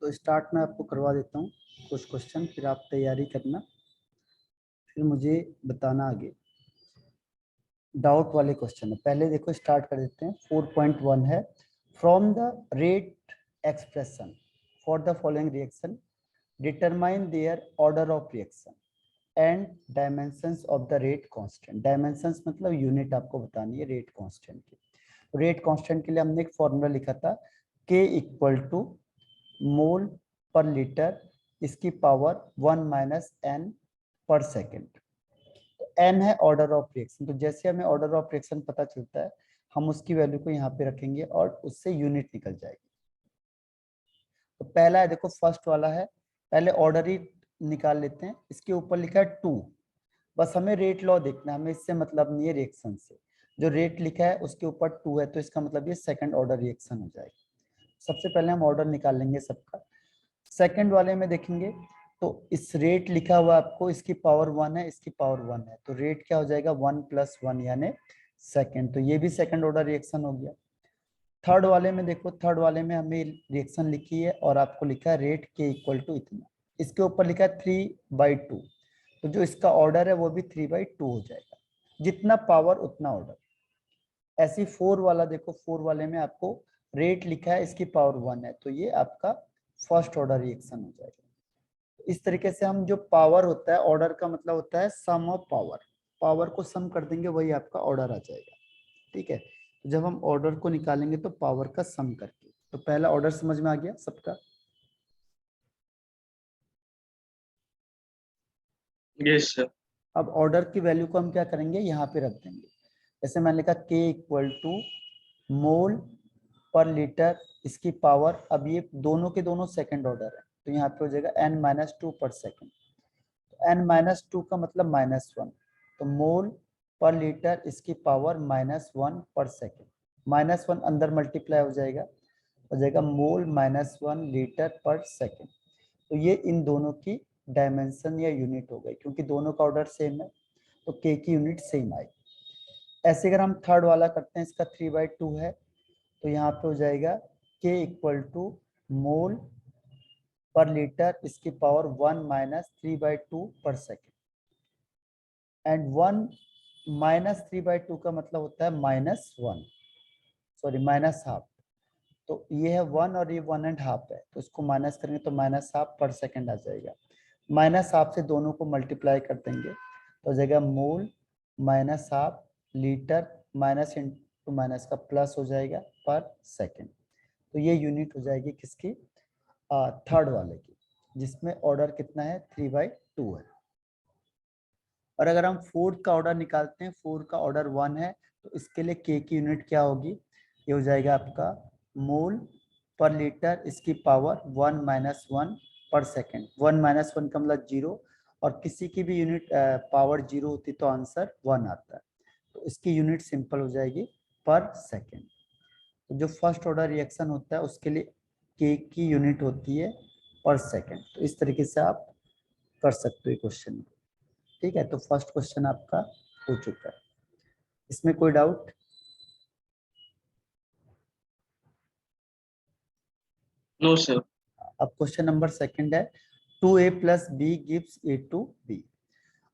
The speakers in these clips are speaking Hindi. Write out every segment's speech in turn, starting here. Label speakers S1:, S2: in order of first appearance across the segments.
S1: तो स्टार्ट में आपको करवा देता हूँ कुछ क्वेश्चन, फिर आप तैयारी करना, फिर मुझे बताना आगे। डाउट वाले क्वेश्चन है, पहले देखो स्टार्ट कर देते हैं। 4.1 है, from the rate expression for the following reaction determine there order of reaction and dimensions of the rate constant. Dimensions मतलब यूनिट आपको बतानी है रेट कांस्टेंट की। रेट कांस्टेंट के लिए हमने एक फॉर्मूला लिखा था, K इक्वल टू मोल पर लीटर इसकी पावर 1 - n पर सेकेंड। तो n है ऑर्डर ऑफ रिएक्शन, तो जैसे हमें ऑर्डर ऑफ रिएक्शन पता चलता है हम उसकी वैल्यू को यहाँ पे रखेंगे और उससे यूनिट निकल जाएगी। तो पहला है, देखो फर्स्ट वाला है, पहले ऑर्डर ही निकाल लेते हैं। इसके ऊपर लिखा है 2, बस हमें रेट लॉ देखना है, हमें इससे मतलब नहीं है रिएक्शन से। जो रेट लिखा है उसके ऊपर 2 है, तो इसका मतलब ये सेकंड ऑर्डर रिएक्शन हो जाएगी। सबसे पहले हम ऑर्डर निकाल लेंगे सबका। सेकंड वाले में देखेंगे तो इस रेट लिखा हुआ आपको, इसकी पावर 1 है, इसकी पावर 1 है, तो रेट क्या हो जाएगा 1 + 1 यानी सेकंड, तो ये भी सेकंड ऑर्डर रिएक्शन हो गया। थर्ड वाले में देखो, थर्ड वाले में हमें रिएक्शन लिखी है और आपको लिखा है रेट के इक्वल टू इतना, इसके ऊपर लिखा है 3/2, तो जो इसका ऑर्डर है वो भी 3/2 हो जाएगा, जितना पावर उतना ऑर्डर। ऐसी 4 वाला देखो, 4 वाले में आपको रेट लिखा है, इसकी पावर 1 है, तो ये आपका फर्स्ट ऑर्डर रिएक्शन हो जाएगा। इस तरीके से हम, जो पावर होता है, ऑर्डर का मतलब होता है सम ऑफ पावर, पावर को सम कर देंगे वही आपका ऑर्डर आ जाएगा। ठीक है, तो जब हम ऑर्डर को निकालेंगे तो पावर का सम करके, तो पहला ऑर्डर समझ में आ गया सबका।
S2: Yes sir.
S1: अब ऑर्डर की वैल्यू को हम क्या करेंगे, यहाँ पे रख देंगे। जैसे मैंने लिखा K इक्वल टू मोल पर लीटर इसकी पावर, अब ये दोनों के दोनों सेकंड ऑर्डर है, तो यहाँ पे हो जाएगा n-2 पर सेकंड। n-2 का मतलब -1, तो मोल पर लीटर इसकी पावर -1 पर सेकंड। -1 अंदर मल्टीप्लाई हो जाएगा मोल -1 लीटर पर सेकंड। तो ये इन दोनों की डायमेंशन या यूनिट हो गई, क्योंकि दोनों का ऑर्डर सेम है तो K की यूनिट सेम आएगी। ऐसे अगर हम थर्ड वाला करते हैं, इसका 3/2 है, तो यहाँ पे हो जाएगा K इक्वल टू मोल पर लीटर इसकी पावर 1 - 3/2 पर सेकेंड। एंड 1 - 3/2 का मतलब होता है -1, सॉरी -1/2, तो ये है 1 और ये 1.5 है, तो इसको माइनस करेंगे तो -1/2 पर सेकेंड आ जाएगा। -1/2 से दोनों को मल्टीप्लाई कर देंगे तो हो जाएगा मोल -1/2 लीटर, माइनस इंटू माइनस का प्लस हो जाएगा पर सेकेंड। तो ये यूनिट हो जाएगी किसकी, थर्ड वाले की, जिसमें ऑर्डर कितना है 3/2 है। और अगर हम फोर्थ का ऑर्डर निकालते हैं, फोर्थ का ऑर्डर 1 है, तो इसके लिए K की यूनिट क्या होगी, ये हो जाएगा आपका मोल पर लीटर इसकी पावर 1 - 1 पर सेकेंड। 1 - 1 का मतलब 0, और किसी की भी यूनिट पावर 0 होती तो आंसर 1 आता है, तो इसकी यूनिट सिंपल हो जाएगी पर सेकेंड। तो जो फर्स्ट ऑर्डर रिएक्शन होता है उसके लिए K की यूनिट होती है पर सेकेंड। तो इस तरीके से आप कर सकते हो क्वेश्चन को। ठीक है, तो फर्स्ट क्वेश्चन आपका हो चुका है, इसमें कोई डाउट?
S2: No sir.
S1: अब क्वेश्चन नंबर सेकंड है, 2a + b gives a to b।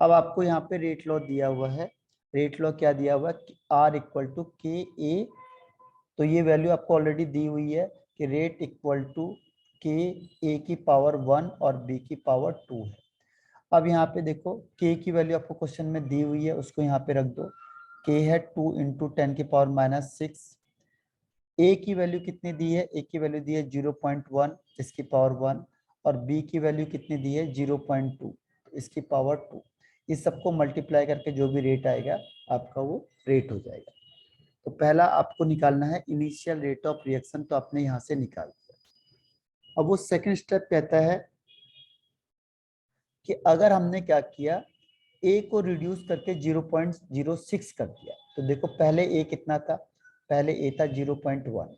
S1: अब आपको यहाँ पे रेट लॉ दिया हुआ है, रेट लॉ क्या दिया हुआ है, R इक्वल टू के ए, तो ये वैल्यू आपको ऑलरेडी दी हुई है कि रेट इक्वल टू के ए की पावर 1 और b की पावर 2 है। अब यहाँ पे देखो k की वैल्यू आपको क्वेश्चन में दी हुई है, उसको यहाँ पे रख दो। k है 2 × 10⁻⁻6। a की वैल्यू कितनी दी है, a की वैल्यू दी है 0.1 इसकी पावर 1, और b की वैल्यू कितनी दी है 0.2 इसकी पावर 2। इस सबको मल्टीप्लाई करके जो भी रेट आएगा आपका वो रेट हो जाएगा। तो पहला आपको निकालना है इनिशियल रेट ऑफ रिएक्शन, तो आपने यहाँ से निकाल दिया। अब वो सेकंड स्टेप कहता है कि अगर हमने क्या किया, a को रिड्यूस करके 0.06 कर दिया, तो देखो पहले a कितना था, पहले a था 0.1,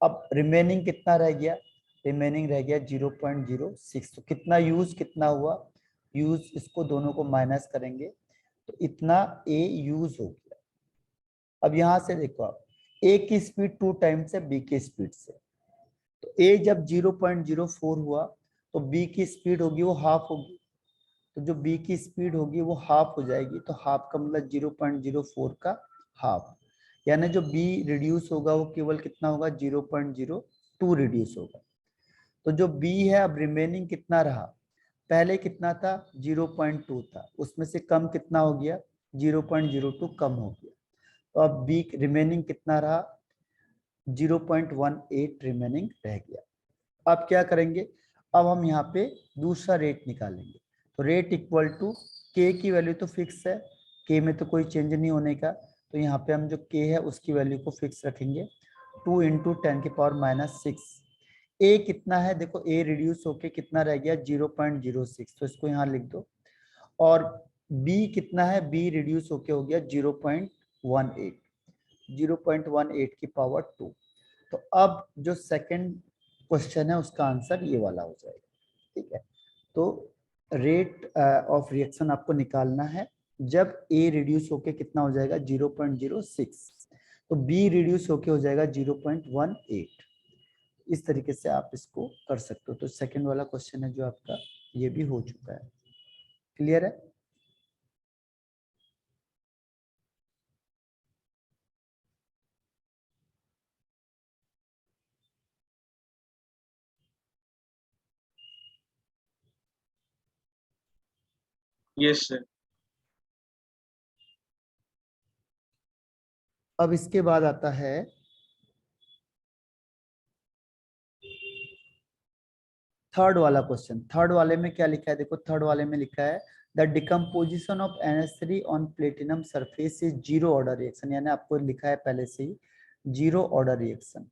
S1: अब रिमेनिंग कितना रह गया, रिमेनिंग रह गया 0.06। तो कितना यूज कितना हुआ, यूज इसको दोनों को माइनस करेंगे तो इतना a यूज हो गया। अब यहां से देखो आप, a की स्पीड 2 टाइम्स है b की स्पीड से, तो ए जब 0.04 हुआ तो बी की स्पीड होगी वो हाफ होगी, तो जो बी की स्पीड होगी वो हाफ हो जाएगी, तो हाफ का मतलब 0.04 का हाफ, यानी जो बी रिड्यूस होगा वो केवल कितना होगा 0.02 रिड्यूस होगा। तो जो बी है अब रिमेनिंग कितना रहा, पहले कितना था 0.2 था, उसमें से कम कितना हो गया 0.02 कम हो गया, तो अब बी रिमेनिंग कितना रहा 0.18 रिमेनिंग रह गया। अब क्या करेंगे, अब हम यहाँ पे दूसरा रेट निकालेंगे, तो रेट इक्वल टू के की वैल्यू तो फिक्स है, के में तो कोई चेंज नहीं होने का, तो यहाँ पे हम जो के है उसकी वैल्यू को फिक्स रखेंगे 2 × 10⁻⁶। ए कितना है, देखो ए रिड्यूस होके कितना रह गया 0.06, तो इसको यहाँ लिख दो, और बी कितना है, बी रिड्यूस होके हो गया 0.18 की पावर 2। तो अब जो सेकंड क्वेश्चन है उसका आंसर ये वाला हो जाएगा, ठीक है। तो रेट ऑफ रिएक्शन आपको निकालना है जब ए रिड्यूस होके कितना हो जाएगा 0.06, तो बी रिड्यूस होके हो जाएगा 0.18। इस तरीके से आप इसको कर सकते हो। तो सेकंड वाला क्वेश्चन है जो आपका ये भी हो चुका है, क्लियर है।
S2: Yes, sir.
S1: अब इसके बाद आता है थर्ड वाला क्वेश्चन। थर्ड वाले में क्या लिखा है, देखो थर्ड वाले में लिखा है the decomposition of NH3 on platinum surface is zero order reaction, यानी आपको लिखा है पहले से ही जीरो ऑर्डर रिएक्शन,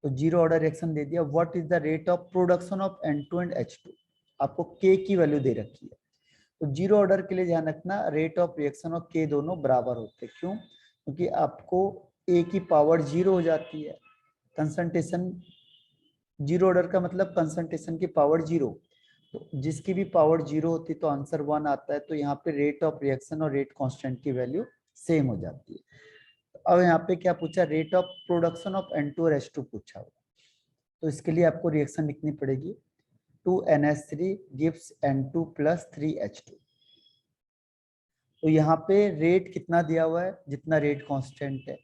S1: तो जीरो ऑर्डर रिएक्शन दे दिया। What is the rate of production of N2 and H2, आपको के की वैल्यू दे रखी है। तो जीरो ऑर्डर के लिए ध्यान रखना रेट ऑफ रिएक्शन और के दोनों बराबर होते हैं, क्यों, क्योंकि आपको ए की पावर जीरो हो जाती है, कंसंट्रेशन जीरो ऑर्डर का मतलब कंसंट्रेशन की पावर जीरो, तो जिसकी भी पावर जीरो होती है तो आंसर 1 आता है। तो यहाँ पे रेट ऑफ रिएक्शन और रेट कांस्टेंट की वैल्यू सेम हो जाती है। अब यहाँ पे क्या पूछा, rate of production of N2 और H2 पूछा हुआ, तो इसके लिए आपको रिएक्शन लिखनी पड़ेगी 2NH3 gives N2 + 3H2। तो यहाँ पे रेट कितना दिया हुआ है, जितना रेट कांस्टेंट है,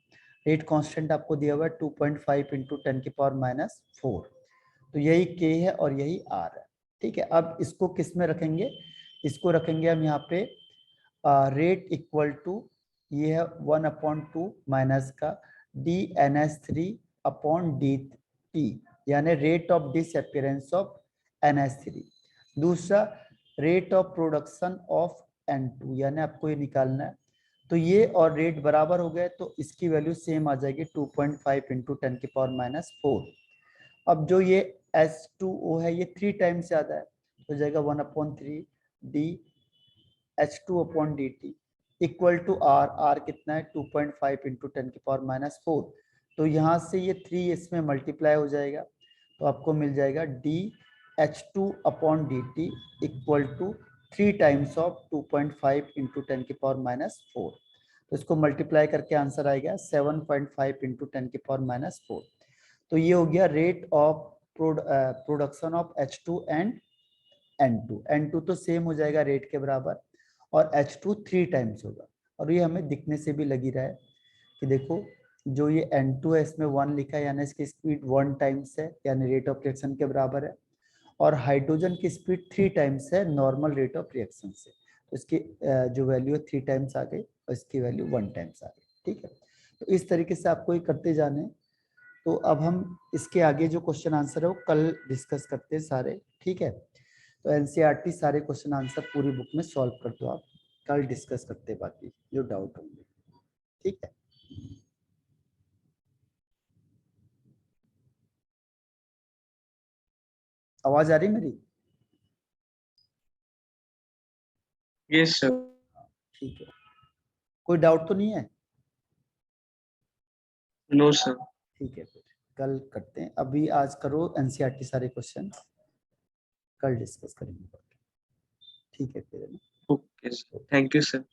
S1: रेट कांस्टेंट आपको दिया हुआ है 2.5 × 10⁻⁴, तो यही के है और यही आर है, ठीक है। अब इसको किस में रखेंगे, इसको रखेंगे हम यहाँ पे रेट इक्वल टू, ये है 1/2 माइनस का dNH3/dt, यानी rate of disappearance of NH3। दूसरा rate of production of N2, यानी आपको ये निकालना है, तो ये और रेट बराबर हो गए तो इसकी वैल्यू सेम आ जाएगी 2.5 × 10⁻⁴। अब जो ये H2O है ये 3 टाइम्स ज्यादा है, तो जाएगा 1/3 dH2/dt equal to are, are कितना है 2.5 × 10⁻⁴, तो यहाँ से ये 3 इसमें मल्टीप्लाई हो जाएगा, तो आपको मिल जाएगा dH2/dt equal to 3 times of 2.5 × 10⁻⁴, तो इसको मल्टीप्लाई करके आंसर आएगा 7.5 × 10⁻⁴। तो ये हो गया rate of production of H2 and N2। N2 तो सेम हो जाएगा रेट के बराबर, और H2 3 टाइम्स होगा, और ये हमें दिखने से भी लग ही रहा है कि देखो जो ये N2 है इसमें 1 लिखा है, यानी इसकी स्पीड 1 टाइम्स है, यानी रेट ऑफ रिएक्शन के बराबर है, और हाइड्रोजन की स्पीड 3 टाइम्स है नॉर्मल रेट ऑफ रिएक्शन से, तो इसकी जो वैल्यू है 3 टाइम्स आ गई और इसकी वैल्यू 1 टाइम्स आ गई, ठीक है। तो इस तरीके से आपको ये करते जाने। तो अब हम इसके आगे जो क्वेश्चन आंसर है वो कल डिस्कस करते हैं सारे, ठीक है। तो NCERT सारे क्वेश्चन आंसर पूरी बुक में सॉल्व कर दो आप, कल डिस्कस करते हैं बाकी जो डाउट होंगे, ठीक है। आवाज आ रही मेरी?
S2: Yes, sir.
S1: ठीक है, कोई डाउट तो नहीं है?
S2: No, sir.
S1: ठीक है, फिर कल करते हैं, अभी आज करो NCERT सारे क्वेश्चन, कल डिस्कस करेंगे, ठीक है फिर।
S2: Okay, sir. Thank you, sir.